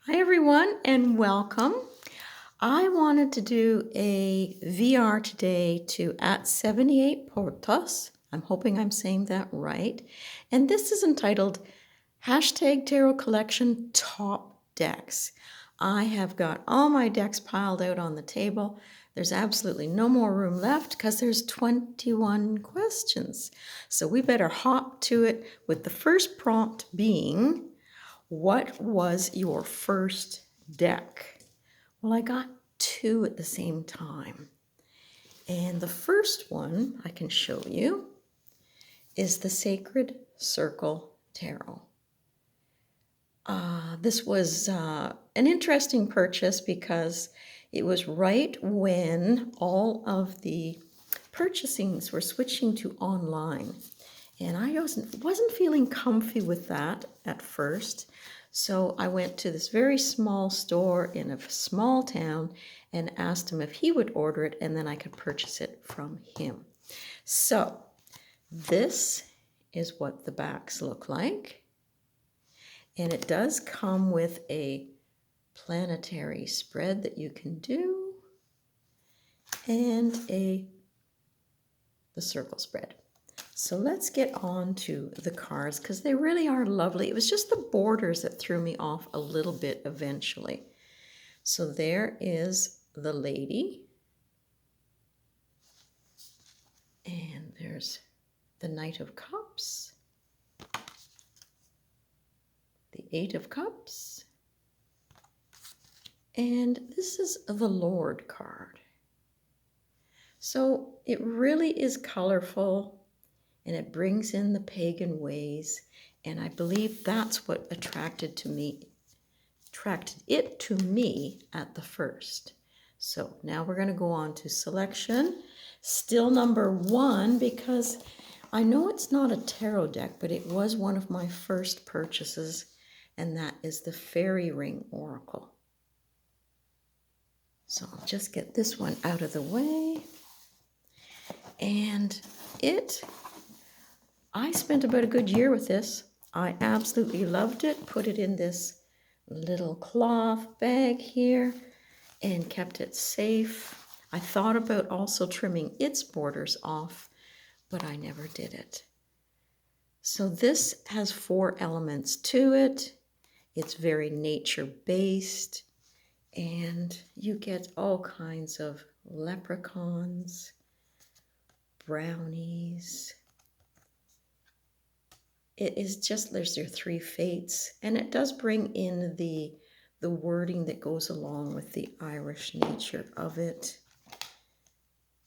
Hi everyone and welcome. I wanted to do a VR today to at 78 Portos. I'm hoping I'm saying that right. And this is entitled Hashtag Tarot Collection Top Decks. I have got all my decks piled out on the table. There's absolutely no more room left because there's 21 questions. So we better hop to it with the first prompt being, what was your first deck? Well, I got two at the same time. And the first one I can show you is the Sacred Circle Tarot. This was an interesting purchase because it was right when all of the purchasings were switching to online. And I wasn't feeling comfy with that at first. So I went to this very small store in a small town and asked him if he would order it and then I could purchase it from him. So this is what the backs look like. And it does come with a planetary spread that you can do and the circle spread. So let's get on to the cards because they really are lovely. It was just the borders that threw me off a little bit eventually. So there is the lady. And there's the Knight of Cups. The Eight of Cups. And this is the Lord card. So it really is colorful. And it brings in the pagan ways, and I believe that's what attracted it to me at the first. So now we're going to go on to selection. Still number one, because I know it's not a tarot deck, but it was one of my first purchases, and that is the Fairy Ring Oracle. So I'll just get this one out of the way. And I spent about a good year with this. I absolutely loved it. Put it in this little cloth bag here and kept it safe. I thought about also trimming its borders off, but I never did it. So this has 4 elements to it. It's very nature-based, and you get all kinds of leprechauns, brownies. It is just, there's your 3 fates, and it does bring in the wording that goes along with the Irish nature of it.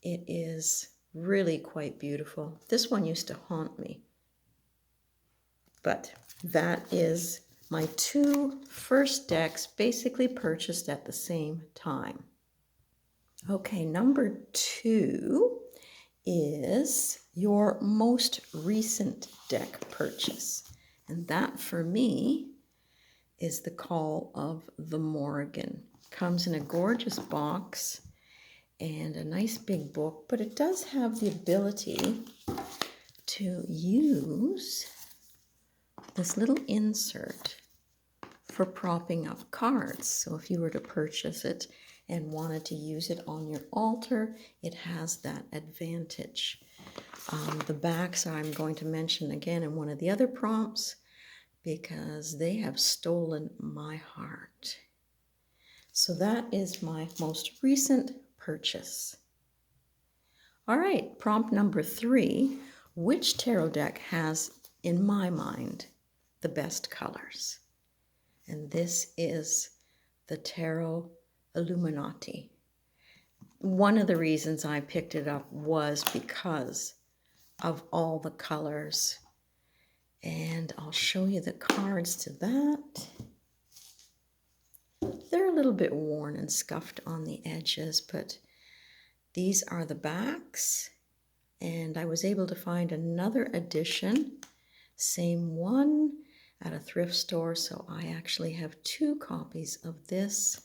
It is really quite beautiful. This one used to haunt me. But that is my 2 first decks, basically purchased at the same time. Okay, number 2 is your most recent deck purchase. And that for me is the Call of the Morrigan. Comes in a gorgeous box and a nice big book, but it does have the ability to use this little insert for propping up cards. So if you were to purchase it and wanted to use it on your altar, it has that advantage. The backs I'm going to mention again in one of the other prompts because they have stolen my heart. So that is my most recent purchase. All right, prompt number 3. Which tarot deck has, in my mind, the best colors? And this is the Tarot Illuminati. One of the reasons I picked it up was because of all the colors. And I'll show you the cards to that. They're a little bit worn and scuffed on the edges, but these are the backs. And I was able to find another edition, same one, at a thrift store. So I actually have 2 copies of this.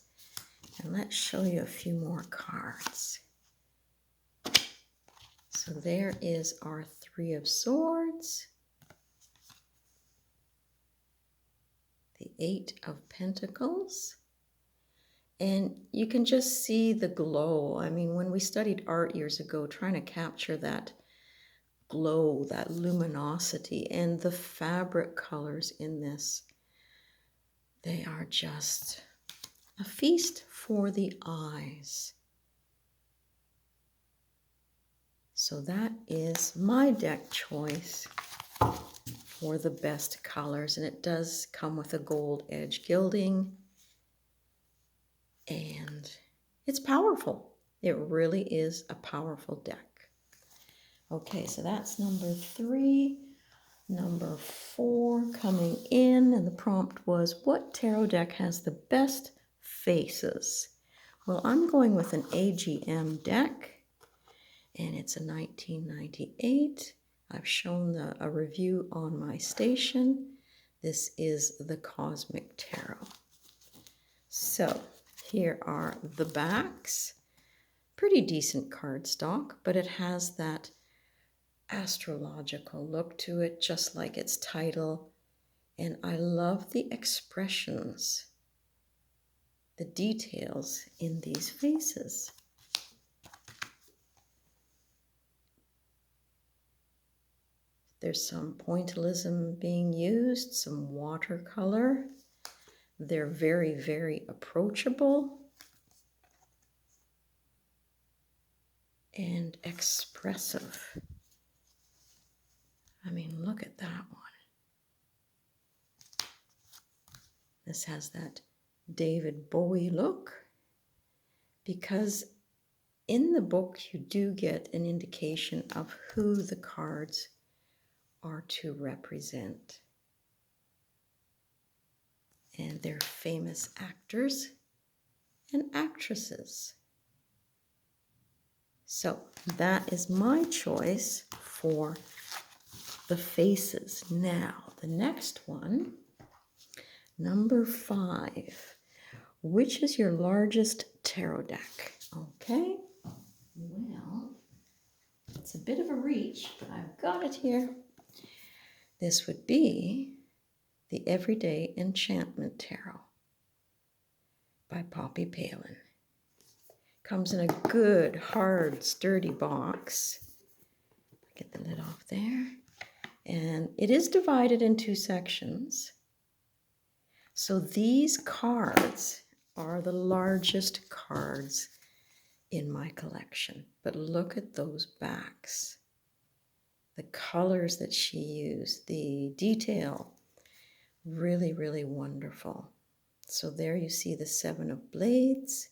And let's show you a few more cards. So there is our 3 of Swords, the 8 of Pentacles. And you can just see the glow. I mean, when we studied art years ago, trying to capture that glow, that luminosity, and the fabric colors in this, they are just a feast for the eyes. So that is my deck choice for the best colors, and it does come with a gold edge gilding, and it's powerful. It really is a powerful deck. Okay, so that's number 3. Number 4 coming in, and the prompt was, what tarot deck has the best faces? Well, I'm going with an AGM deck, and it's a 1998. I've shown a review on my station. This is the Cosmic Tarot. So here are the backs. Pretty decent cardstock, but it has that astrological look to it, just like its title. And I love the expressions, the details in these faces. There's some pointillism being used, some watercolor. They're very, very approachable and expressive. I mean, look at that one. This has that David Bowie look, because in the book you do get an indication of who the cards are to represent. And they're famous actors and actresses. So that is my choice for the faces. Now, the next one, number 5. Which is your largest tarot deck? Okay, well, it's a bit of a reach, but I've got it here. This would be the Everyday Enchantment Tarot by Poppy Palin. Comes in a good, hard, sturdy box. Get the lid off there. And it is divided in 2 sections. So these cards are the largest cards in my collection. But look at those backs. The colors that she used, the detail, really, really wonderful. So there you see the 7 of Blades.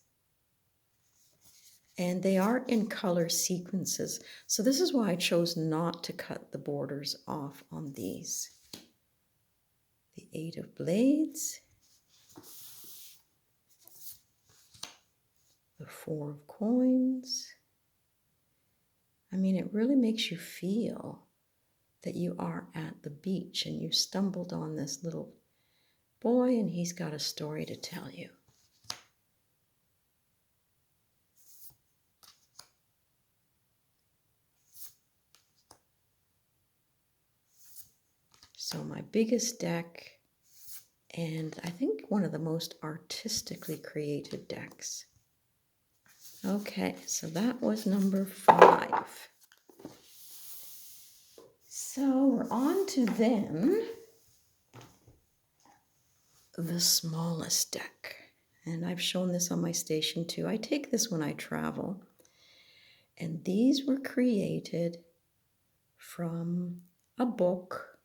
And they are in color sequences. So this is why I chose not to cut the borders off on these. The 8 of Blades. The 4 of Coins. I mean, it really makes you feel that you are at the beach and you stumbled on this little boy and he's got a story to tell you. So my biggest deck, and I think one of the most artistically created decks. Okay, so that was number 5. So we're on to then the smallest deck. And I've shown this on my station too. I take this when I travel. And these were created from a book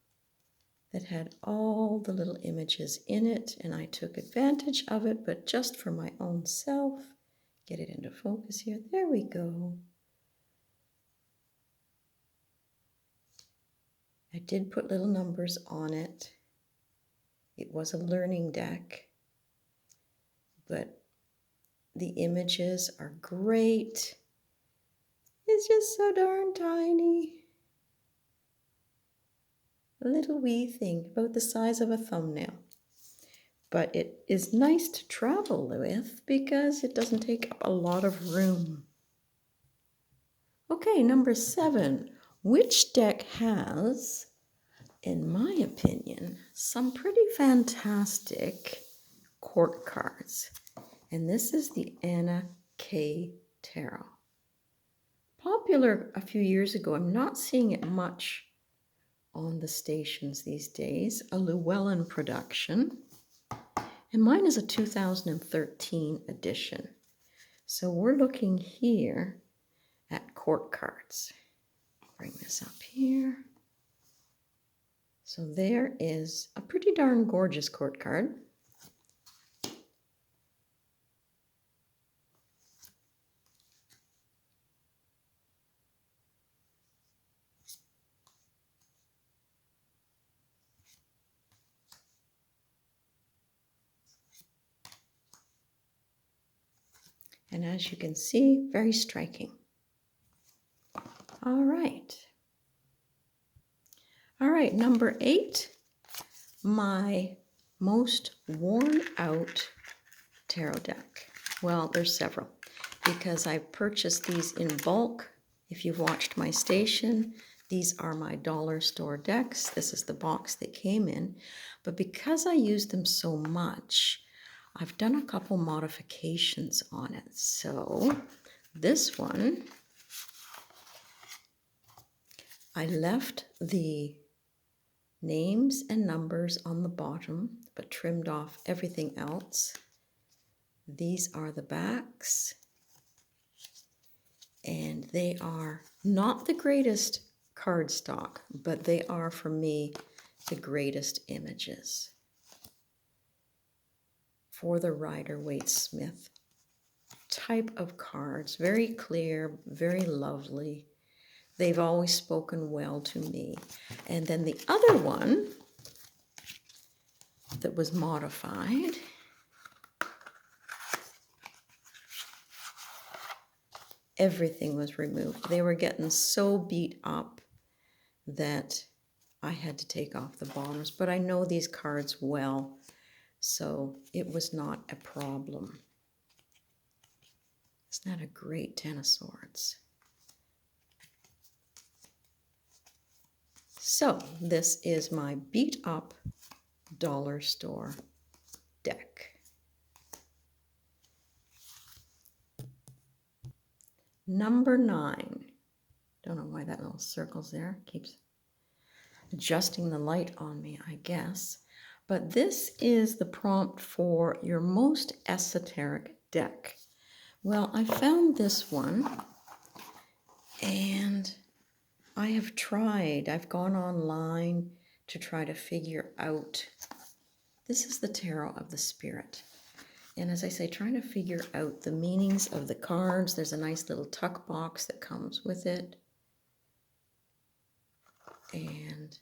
that had all the little images in it, and I took advantage of it, but just for my own self. Get it into focus here. There we go. I did put little numbers on it. It was a learning deck, but the images are great. It's just so darn tiny. A little wee thing, about the size of a thumbnail. But it is nice to travel with because it doesn't take up a lot of room. Okay, number 7. Which deck has in my opinion, some pretty fantastic court cards. And this is the Anna K. Tarot. Popular a few years ago. I'm not seeing it much on the stations these days. A Llewellyn production. And mine is a 2013 edition. So we're looking here at court cards. Bring this up here. So there is a pretty darn gorgeous court card. And as you can see, very striking. All right. All right, number 8, my most worn out tarot deck. Well, there's several because I purchased these in bulk. If you've watched my station, these are my dollar store decks. This is the box they came in. But because I use them so much, I've done a couple modifications on it. So this one, I left the names and numbers on the bottom, but trimmed off everything else. These are the backs, and they are not the greatest cardstock, but they are, for me, the greatest images for the Rider-Waite-Smith type of cards. Very clear, very lovely. They've always spoken well to me. And then the other one that was modified everything was removed. They were getting so beat up that I had to take off the bottoms. But I know these cards well, so it was not a problem. Isn't that a great 10 of Swords? So this is my beat up dollar store deck. Number 9. Don't know why that little circle's there. Keeps adjusting the light on me, I guess. But this is the prompt for your most esoteric deck. Well, I found this one, and I have tried. I've gone online to try to figure out. This is the Tarot of the Spirit. And as I say, trying to figure out the meanings of the cards. There's a nice little tuck box that comes with it. And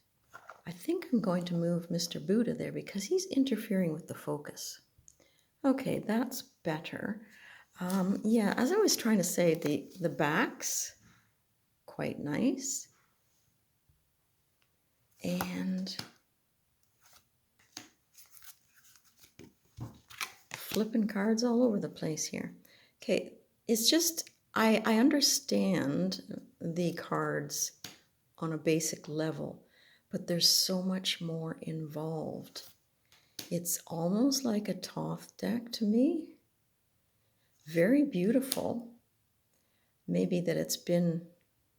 I think I'm going to move Mr. Buddha there because he's interfering with the focus. Okay, that's better. Yeah, as I was trying to say, the backs, quite nice. And flipping cards all over the place here. Okay, it's just, I understand the cards on a basic level, but there's so much more involved. It's almost like a Thoth deck to me. Very beautiful. Maybe that it's been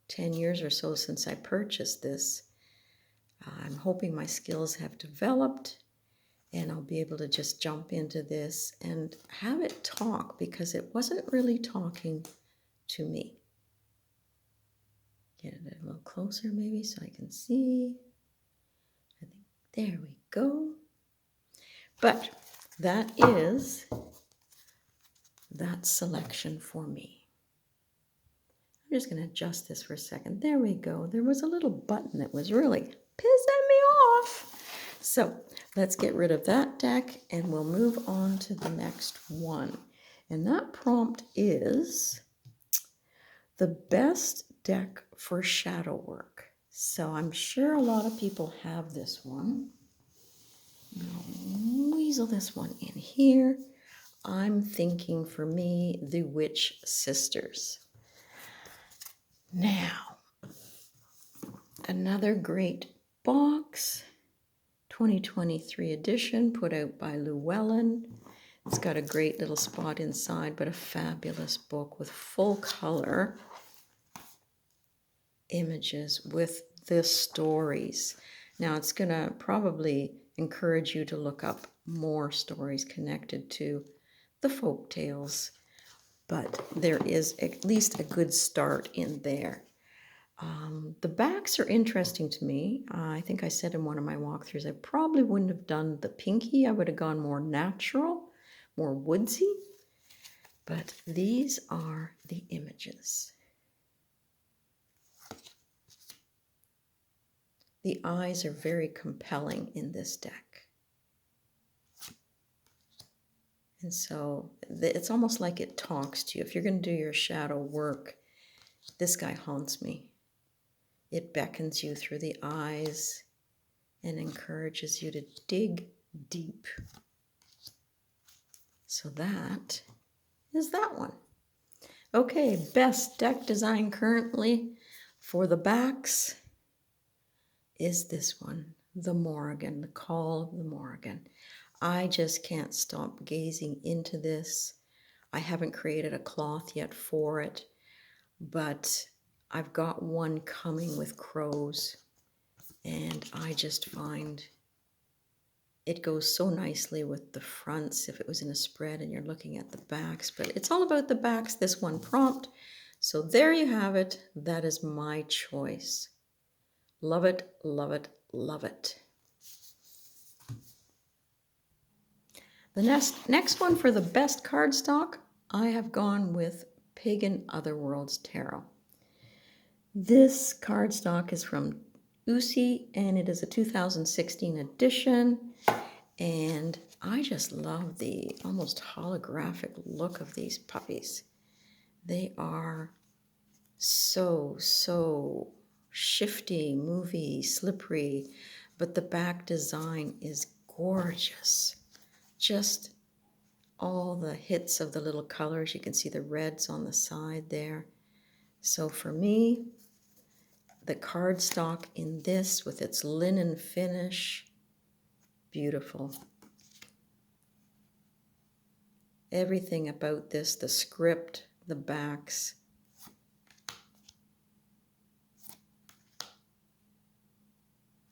10 years or so since I purchased this. I'm hoping my skills have developed and I'll be able to just jump into this and have it talk, because it wasn't really talking to me. Get it a little closer maybe so I can see. I think there we go. But that is that selection for me. I'm just going to adjust this for a second. There we go. There was a little button that was really pissing me off. So let's get rid of that deck and we'll move on to the next one. And that prompt is the best deck for shadow work. So I'm sure a lot of people have this one. I'll weasel this one in here. I'm thinking for me, the Witch Sisters. Now, another great box, 2023 edition, put out by Llewellyn. It's got a great little spot inside, but a fabulous book with full color images with the stories. Now it's going to probably encourage you to look up more stories connected to the folk tales, but there is at least a good start in there. The backs are interesting to me. I think I said in one of my walkthroughs, I probably wouldn't have done the pinky. I would have gone more natural, more woodsy. But these are the images. The eyes are very compelling in this deck. And so it's almost like it talks to you. If you're going to do your shadow work, this guy haunts me. It beckons you through the eyes and encourages you to dig deep. So that is that one. Okay, best deck design currently for the backs is this one, the Morrigan, the Call of the Morrigan. I just can't stop gazing into this. I haven't created a cloth yet for it, but I've got one coming with crows, and I just find it goes so nicely with the fronts if it was in a spread and you're looking at the backs, but it's all about the backs, this one prompt. So there you have it. That is my choice. Love it, love it, love it. The next one for the best cardstock, I have gone with Pagan Otherworlds Tarot. This cardstock is from Usi, and it is a 2016 edition. And I just love the almost holographic look of these puppies. They are so shifty, movie, slippery, but the back design is gorgeous. Just all the hits of the little colors. You can see the reds on the side there. So for me, the cardstock in this with its linen finish, beautiful. Everything about this, the script, the backs.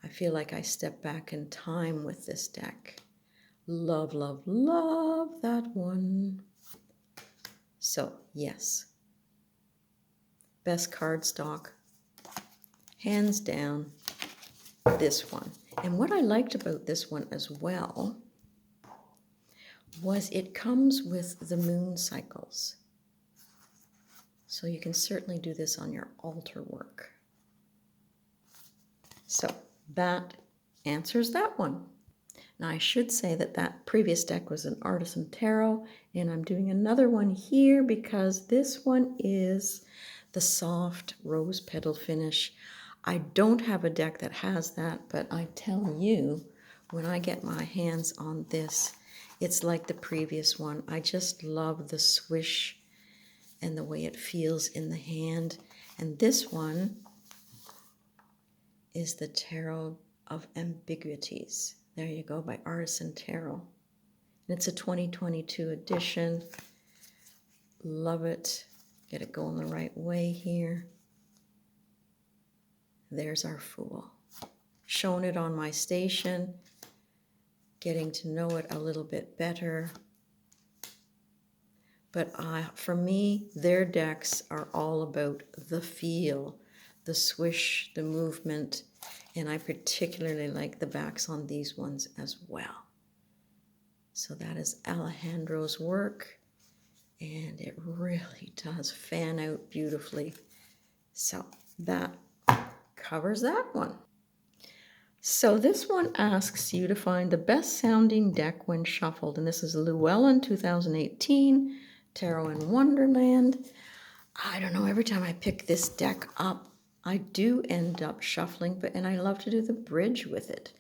I feel like I step back in time with this deck. Love, love, love that one. So, yes. Best cardstock, hands down, this one. And what I liked about this one as well was it comes with the moon cycles. So you can certainly do this on your altar work. So that answers that one. Now I should say that that previous deck was an Artisan Tarot, and I'm doing another one here because this one is the soft rose petal finish. I don't have a deck that has that, but I tell you, when I get my hands on this, it's like the previous one. I just love the swish and the way it feels in the hand. And this one is the Tarot of Ambiguities. There you go, by Artisan Tarot. And it's a 2022 edition. Love it. Get it going the right way here. There's our Fool. Shown it on my station. Getting to know it a little bit better. But for me, their decks are all about the feel, the swish, the movement, and I particularly like the backs on these ones as well. So that is Alejandro's work, and it really does fan out beautifully. So that covers that one. So this one asks you to find the best sounding deck when shuffled, and this is Llewellyn 2018, Tarot in Wonderland. I don't know, every time I pick this deck up, I do end up shuffling, and I love to do the bridge with it.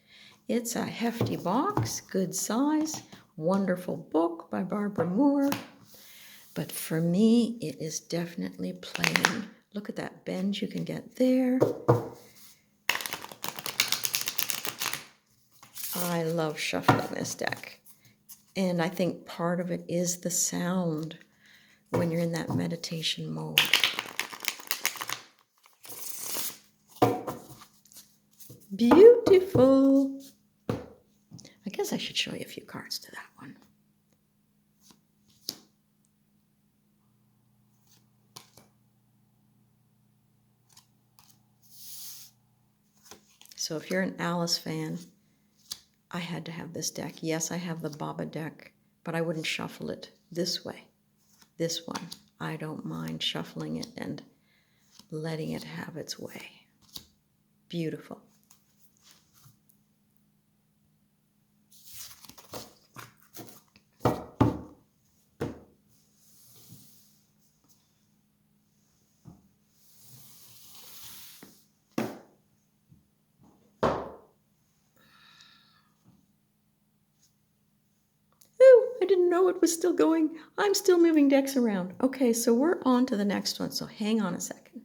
It's a hefty box, good size, wonderful book by Barbara Moore. But for me, it is definitely playing. Look at that bend you can get there. I love shuffling this deck. And I think part of it is the sound when you're in that meditation mode. Beautiful. I guess I should show you a few cards to that one. So if you're an Alice fan, I had to have this deck. Yes, I have the Baba deck, but I wouldn't shuffle it this way. This one, I don't mind shuffling it and letting it have its way. Beautiful. I didn't know it was still going. I'm still moving decks around. Okay, so we're on to the next one, so hang on a second.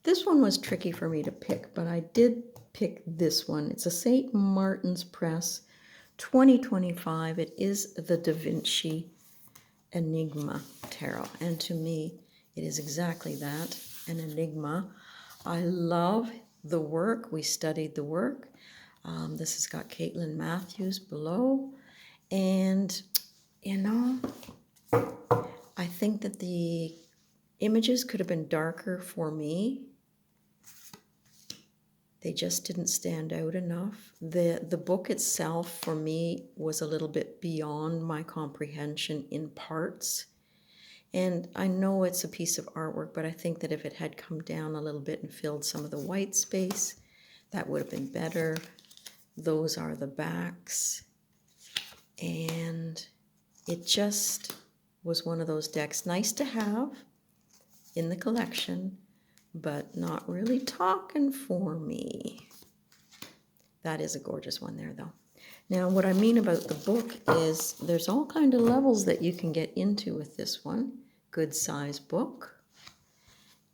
This one was tricky for me to pick, but I did pick this one. It's a St. Martin's Press 2025. It is the Da Vinci Enigma Tarot, and to me, it is exactly that, an enigma. I love the work. We studied the work. This has got Caitlin Matthews below. And, you know, I think that the images could have been darker for me. They just didn't stand out enough. The book itself, for me, was a little bit beyond my comprehension in parts. And I know it's a piece of artwork, but I think that if it had come down a little bit and filled some of the white space, that would have been better. Those are the backs. And it just was one of those decks, nice to have in the collection, but not really talking for me. That is a gorgeous one there, though. Now, what I mean about the book is there's all kind of levels that you can get into with this one. Good size book.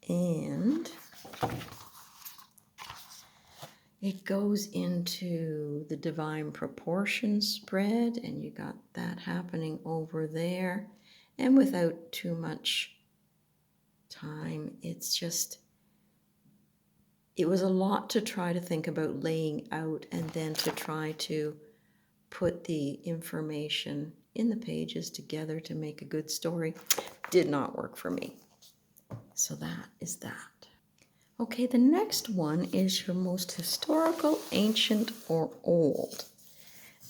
And it goes into the divine proportion spread, and you got that happening over there. And without too much time, it's just, it was a lot to try to think about laying out and then to try to put the information in the pages together to make a good story. Did not work for me. So that is that. Okay, the next one is your most historical, ancient, or old.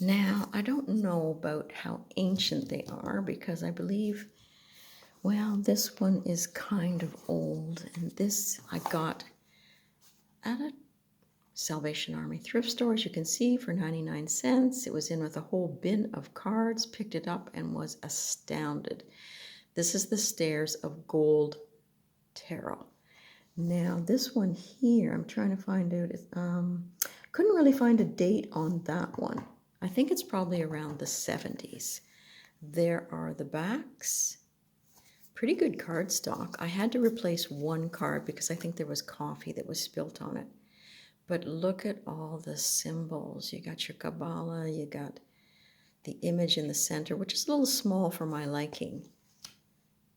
Now, I don't know about how ancient they are because I believe, well, this one is kind of old. And this I got at a Salvation Army thrift store, as you can see, for 99 cents. It was in with a whole bin of cards, picked it up and was astounded. This is the Stairs of Gold Tarot. Now, this one here, I'm trying to find out, couldn't really find a date on that one. I think it's probably around the 70s. There are the backs. Pretty good cardstock. I had to replace one card because I think there was coffee that was spilt on it. But look at all the symbols. You got your Kabbalah, you got the image in the center, which is a little small for my liking.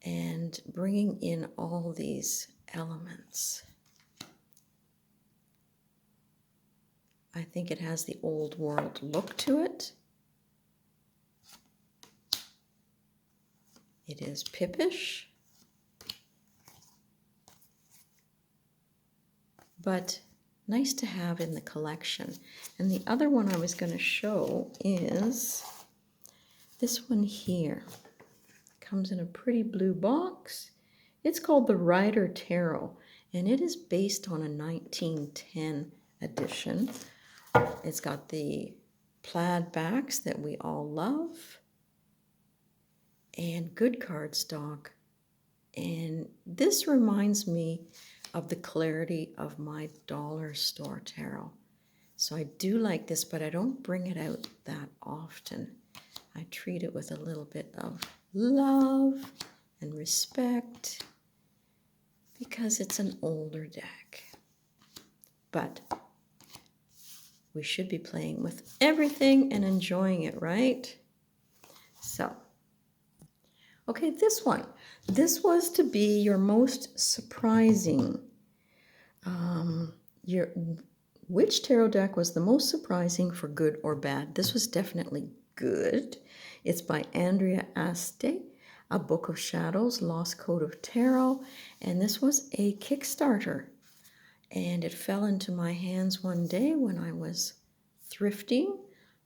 And bringing in all these elements. I think it has the old world look to it. It is pippish, but nice to have in the collection. And the other one I was going to show is this one here. Comes in a pretty blue box. It's called the Rider Tarot, and it is based on a 1910 edition. It's got the plaid backs that we all love, and good cardstock. And this reminds me of the clarity of my dollar store tarot. So I do like this, but I don't bring it out that often. I treat it with a little bit of love and respect because it's an older deck. But we should be playing with everything and enjoying it, right? So, okay, this one. This was to be your most surprising. Which tarot deck was the most surprising for good or bad? This was definitely good. It's by Andrea Aste, A Book of Shadows, Lost Code of Tarot, and this was a Kickstarter. And it fell into my hands one day when I was thrifting,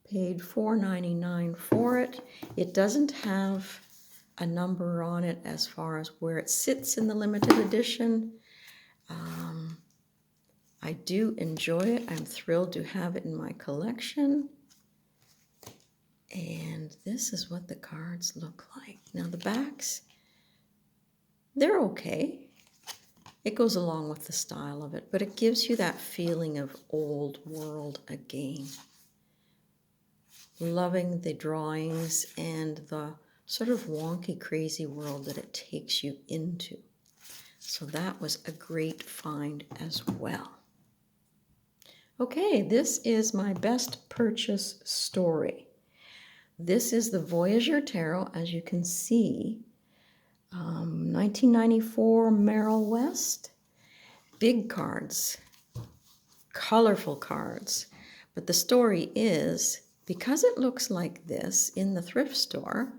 paid $4.99 for it. It doesn't have a number on it as far as where it sits in the limited edition. I do enjoy it. I'm thrilled to have it in my collection. And this is what the cards look like. Now the backs, they're okay. It goes along with the style of it, but it gives you that feeling of old world again. Loving the drawings and the sort of wonky, crazy world that it takes you into. So that was a great find as well. Okay, this is my best purchase story. This is the Voyager Tarot, as you can see. 1994 Merrill West. Big cards, colorful cards. But the story is, because it looks like this in the thrift store,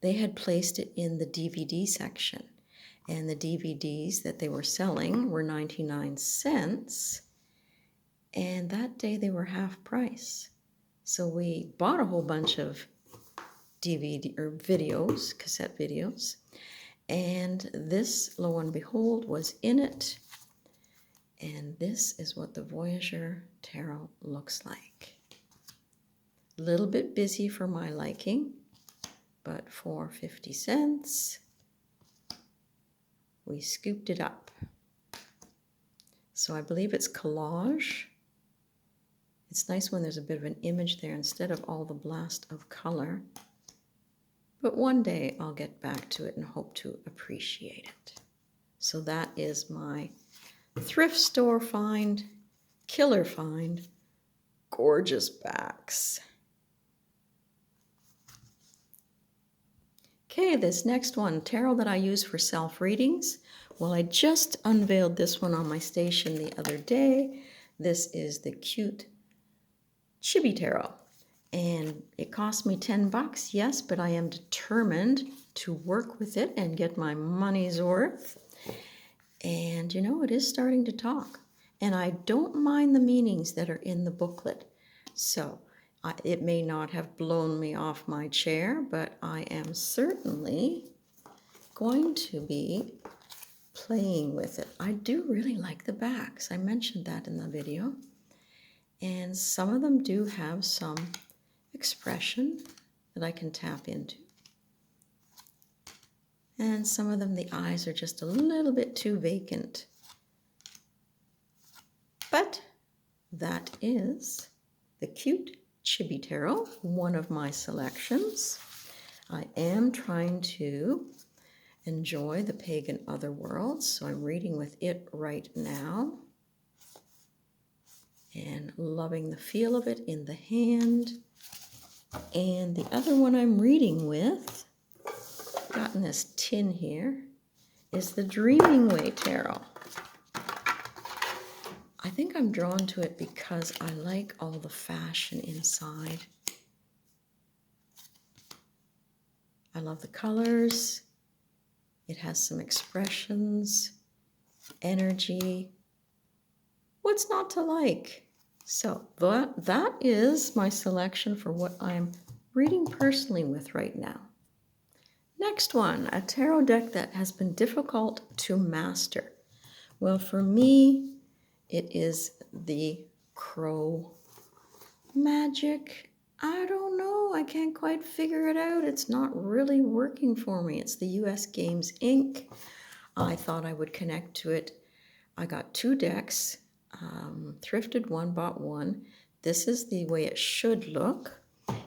they had placed it in the DVD section. And the DVDs that they were selling were 99 cents. And that day they were half price. So we bought a whole bunch of DVD or videos, cassette videos. And this, lo and behold, was in it. And this is what the Voyager Tarot looks like. A little bit busy for my liking, but for 50 cents, we scooped it up. So I believe it's collage. It's nice when there's a bit of an image there instead of all the blast of color. But one day I'll get back to it and hope to appreciate it. So that is my thrift store find, killer find, gorgeous backs. Okay, this next one, tarot that I use for self-readings. Well, I just unveiled this one on my station the other day. This is the cute Chibi Tarot. And it cost me 10 bucks, yes, but I am determined to work with it and get my money's worth. And you know, it is starting to talk. And I don't mind the meanings that are in the booklet. So it may not have blown me off my chair, but I am certainly going to be playing with it. I do really like the backs. I mentioned that in the video. And some of them do have some expression that I can tap into. And some of them, the eyes are just a little bit too vacant. But that is the cute Chibi Tarot, one of my selections. I am trying to enjoy the Pagan Otherworlds, so I'm reading with it right now. And loving the feel of it in the hand. And the other one I'm reading with, got in this tin here, is the Dreaming Way Tarot. I think I'm drawn to it because I like all the fashion inside. I love the colors. It has some expressions, energy. What's not to like? So that is my selection for what I'm reading personally with right now. Next one, a tarot deck that has been difficult to master. Well, for me, it is the Crow Magic. I don't know. I can't quite figure it out. It's not really working for me. It's the US Games Inc. I thought I would connect to it. I got 2 decks, thrifted one, bought one. This is the way it should look.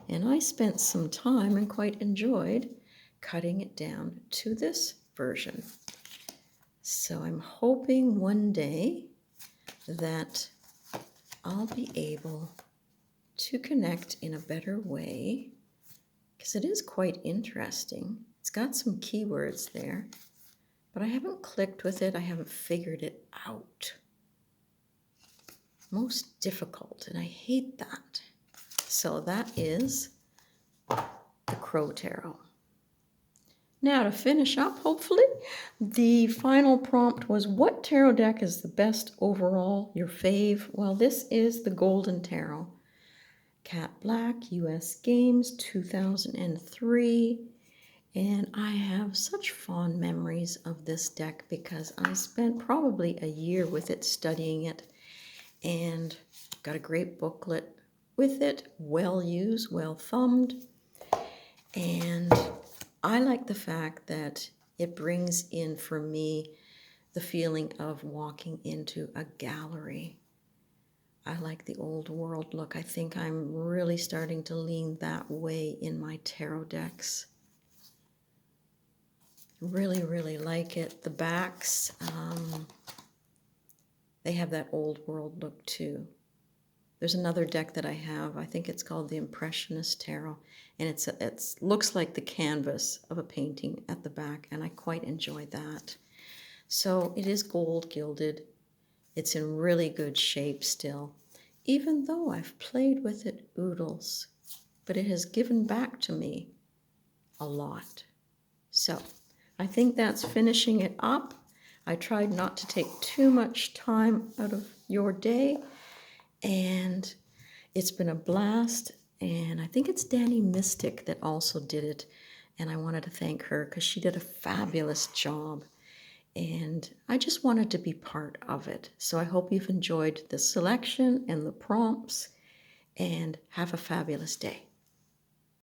And I spent some time and quite enjoyed cutting it down to this version. So I'm hoping one day that I'll be able to connect in a better way, because it is quite interesting. It's got some keywords there, but I haven't clicked with it. I haven't figured it out. Most difficult, and I hate that. So that is the Crow Tarot. Now to finish up, hopefully, the final prompt was, what tarot deck is the best overall, your fave? Well, this is the Golden Tarot. Cat Black, US Games, 2003. And I have such fond memories of this deck because I spent probably a year with it, studying it, and got a great booklet with it, well used, well thumbed. And I like the fact that it brings in for me the feeling of walking into a gallery. I like the old world look. I think I'm really starting to lean that way in my tarot decks. Really, really like it. The backs, they have that old world look too. There's another deck that I have. I think it's called the Impressionist Tarot, and it looks like the canvas of a painting at the back, and I quite enjoy that. So it is gold gilded. It's in really good shape still, even though I've played with it oodles, but it has given back to me a lot. So I think that's finishing it up. I tried not to take too much time out of your day, and it's been a blast. And I think it's Dani Mystic that also did it, and I wanted to thank her because she did a fabulous job, and I just wanted to be part of it. So I hope you've enjoyed the selection and the prompts, and have a fabulous day.